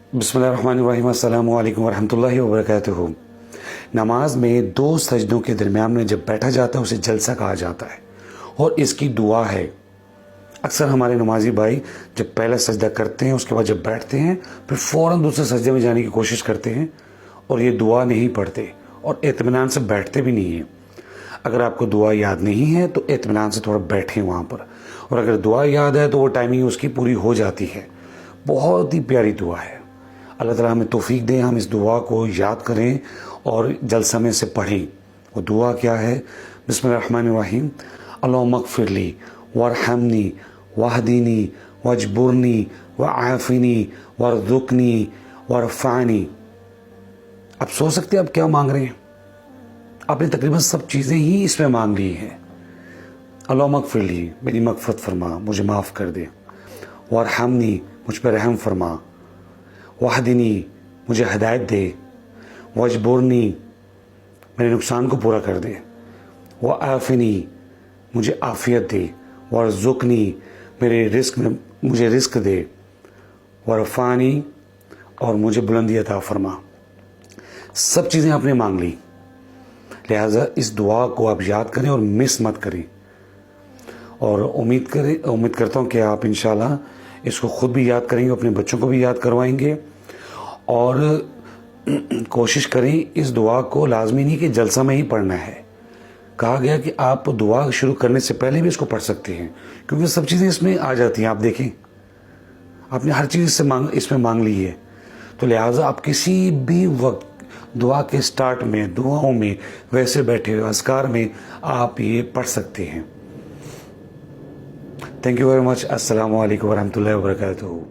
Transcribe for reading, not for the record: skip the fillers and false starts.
बिस्मिल्लाहिर्रहमानिर्रहीम। अस्सलामु अलैकुम वरहमतुल्लाहि वबरकातुहू। नमाज में दो सजदों के दरमियान में जब बैठा जाता है उसे जलसा कहा जाता है और इसकी दुआ है। अक्सर हमारे नमाजी भाई जब पहला सजदा करते हैं उसके बाद जब बैठते हैं फिर फ़ौरन दूसरे सजदे में जाने की कोशिश करते हैं और ये दुआ नहीं पढ़ते और इत्मीनान से बैठते भी नहीं हैं। अगर आपको दुआ याद नहीं है तो इत्मीनान से थोड़ा बैठें वहाँ पर, और अगर दुआ याद है तो वो टाइमिंग उसकी पूरी हो जाती है। बहुत ही प्यारी दुआ है। अल्लाह ताला हमें तौफीक दे, हम इस दुआ को याद करें और जलसा में से पढ़ें। वो दुआ क्या है? बिस्मिल्लाहिर्रहमानिर्रहीम। अल्लाहुम्मा अग़फ़िरली वरहमनी वहदीनी वजबुरनी वआफ़िनी वरज़ुक़नी वरफ़अनी। आप सोच सकते हैं आप क्या मांग रहे हैं? आपने तकरीबन सब चीज़ें ही इसमें मांग ली हैं। अल्लाहुम्मा अग़फ़िरली, मेरी मग़फ़िरत फरमा, मुझे माफ़ कर दे। वरहमनी, मुझ पर रहम फरमा। वहदनी, मुझे हिदायत दे। वजबुरनी, मेरे नुकसान को पूरा कर दे। वआफ़िनी, मुझे आफ़ियत दे। वरज़ुक़नी, मेरे रिस्क में मुझे रिस्क दे। वरफ़अनी, और मुझे बुलंदी अता फरमा। सब चीज़ें आपने मांग ली, लिहाजा इस दुआ को आप याद करें और मिस मत करें। और उम्मीद करता हूँ कि आप इंशाल्लाह इसको ख़ुद भी याद करेंगे, अपने बच्चों को भी याद करवाएंगे। और कोशिश करें इस दुआ को लाजमी नहीं कि जलसा में ही पढ़ना है। कहा गया कि आप दुआ शुरू करने से पहले भी इसको पढ़ सकते हैं, क्योंकि सब चीज़ें इसमें आ जाती हैं। आप देखें, आपने हर चीज़ इसमें मांग ली है, तो लिहाजा आप किसी भी वक्त दुआ के स्टार्ट में, दुआओं में, वैसे बैठे हुए अज़कार में आप ये पढ़ सकते हैं। Thank you very much. अस्सलामु अलैकुम वरहमतुल्लाहि वबरकातुहू।